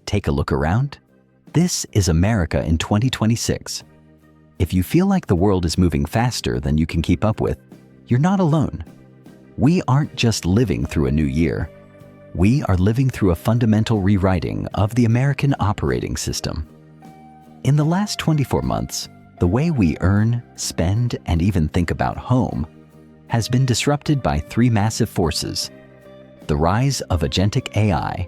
Take a look around. This is America in 2026. If you feel like the world is moving faster than you can keep up with, you're not alone. We aren't just living through a new year. We are living through a fundamental rewriting of the American operating system. In the last 24 months, the way we earn, spend, and even think about home has been disrupted by three massive forces: the rise of Agentic AI,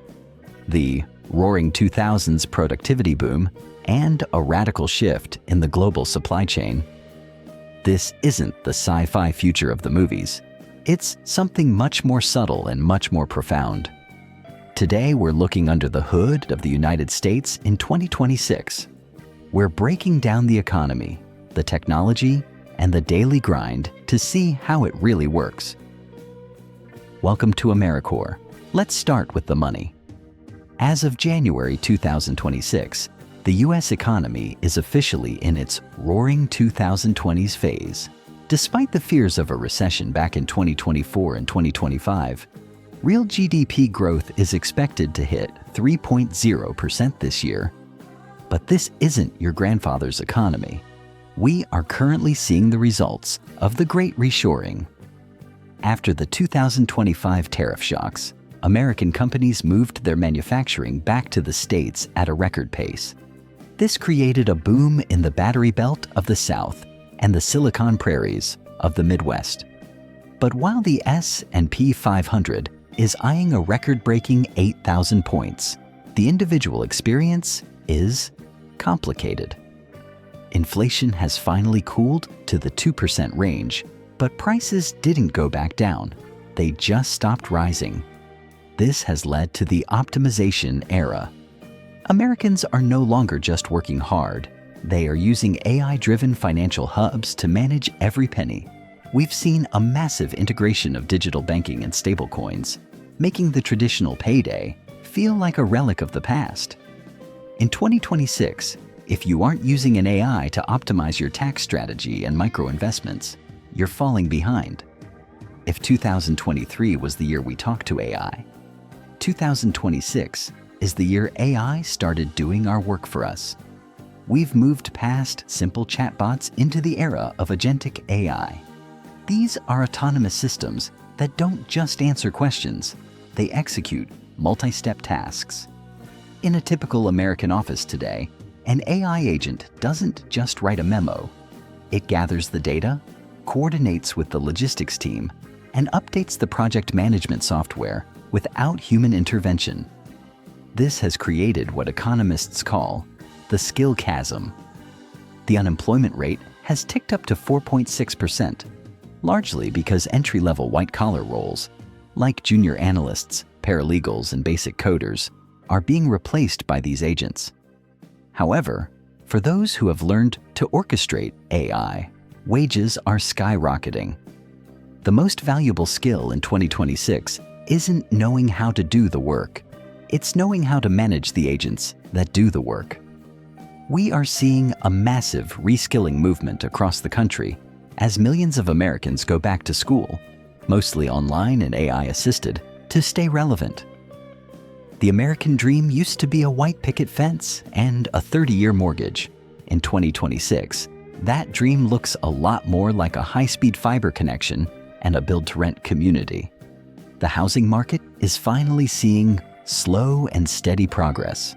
the roaring 2000s productivity boom, and a radical shift in the global supply chain. This isn't the sci-fi future of the movies. It's something much more subtle and much more profound. Today, we're looking under the hood of the United States in 2026. We're breaking down the economy, the technology, and the daily grind to see how it really works. Welcome to AmeriCorps. Let's start with the money. As of January 2026, the U.S. economy is officially in its roaring 2020s phase. Despite the fears of a recession back in 2024 and 2025, real GDP growth is expected to hit 3.0% this year. But this isn't your grandfather's economy. We are currently seeing the results of the Great Reshoring. After the 2025 tariff shocks, American companies moved their manufacturing back to the States at a record pace. This created a boom in the battery belt of the South and the Silicon Prairies of the Midwest. But while the S&P 500 is eyeing a record-breaking 8,000 points, the individual experience is complicated. Inflation has finally cooled to the 2% range, but prices didn't go back down. They just stopped rising. This has led to the optimization era. Americans are no longer just working hard. They are using AI-driven financial hubs to manage every penny. We've seen a massive integration of digital banking and stablecoins, making the traditional payday feel like a relic of the past. In 2026, if you aren't using an AI to optimize your tax strategy and micro-investments, you're falling behind. If 2023 was the year we talked to AI, 2026 is the year AI started doing our work for us. We've moved past simple chatbots into the era of Agentic AI. These are autonomous systems that don't just answer questions, they execute multi-step tasks. In a typical American office today, an AI agent doesn't just write a memo. It gathers the data, coordinates with the logistics team, and updates the project management software without human intervention. This has created what economists call the skill chasm. The unemployment rate has ticked up to 4.6%, largely because entry-level white-collar roles, like junior analysts, paralegals, and basic coders, are being replaced by these agents. However, for those who have learned to orchestrate AI, wages are skyrocketing. The most valuable skill in 2026 isn't knowing how to do the work. It's knowing how to manage the agents that do the work. We are seeing a massive reskilling movement across the country as millions of Americans go back to school, mostly online and AI-assisted, to stay relevant. The American dream used to be a white picket fence and a 30-year mortgage. In 2026, that dream looks a lot more like a high-speed fiber connection and a build-to-rent community. The housing market is finally seeing slow and steady progress.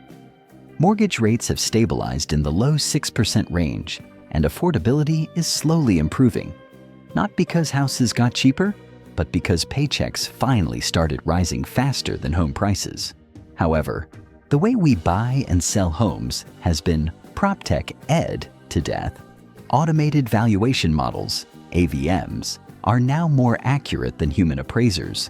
Mortgage rates have stabilized in the low 6% range, and affordability is slowly improving. Not because houses got cheaper, but because paychecks finally started rising faster than home prices. However, the way we buy and sell homes has been PropTech-ed to death. Automated valuation models, AVMs, are now more accurate than human appraisers.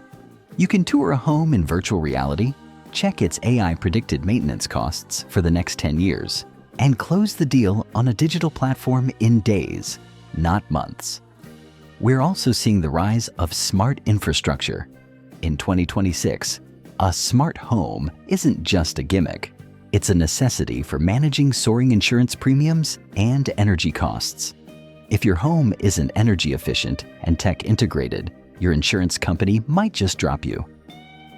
You can tour a home in virtual reality, check its AI-predicted maintenance costs for the next 10 years, and close the deal on a digital platform in days, not months. We're also seeing the rise of smart infrastructure. In 2026, a smart home isn't just a gimmick. It's a necessity for managing soaring insurance premiums and energy costs. If your home isn't energy efficient and tech integrated, your insurance company might just drop you.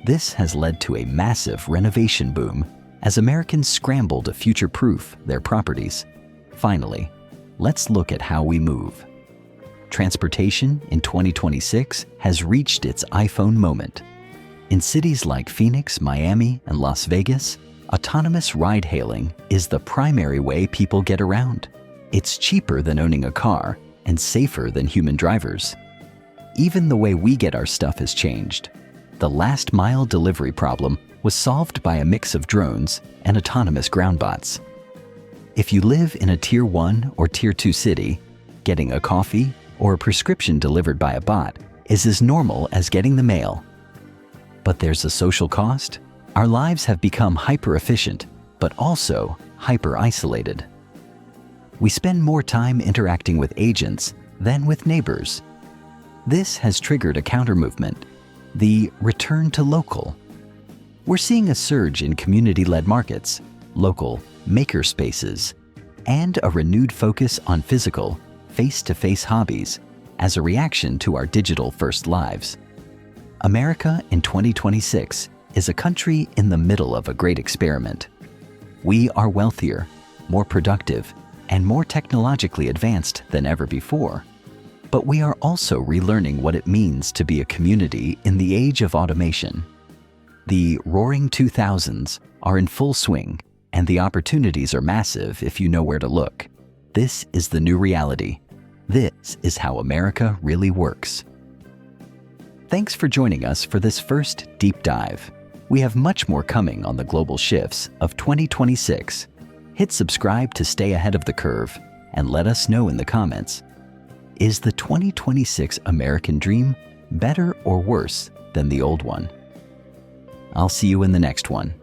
This has led to a massive renovation boom as Americans scramble to future-proof their properties. Finally, let's look at how we move. Transportation in 2026 has reached its iPhone moment. In cities like Phoenix, Miami, and Las Vegas, autonomous ride-hailing is the primary way people get around. It's cheaper than owning a car and safer than human drivers. Even the way we get our stuff has changed. The last-mile delivery problem was solved by a mix of drones and autonomous ground bots. If you live in a Tier 1 or Tier 2 city, getting a coffee or a prescription delivered by a bot is as normal as getting the mail. But there's a social cost. Our lives have become hyper-efficient, but also hyper-isolated. We spend more time interacting with agents than with neighbors. This has triggered a counter-movement, the return to local. We're seeing a surge in community-led markets, local maker spaces, and a renewed focus on physical, face-to-face hobbies as a reaction to our digital-first lives. America in 2026 is a country in the middle of a great experiment. We are wealthier, more productive, and more technologically advanced than ever before. But we are also relearning what it means to be a community in the age of automation. The roaring 2000s are in full swing, and the opportunities are massive if you know where to look. This is the new reality. This is how America really works. Thanks for joining us for this first deep dive. We have much more coming on the global shifts of 2026. Hit subscribe to stay ahead of the curve and let us know in the comments. Is the 2026 American dream better or worse than the old one? I'll see you in the next one.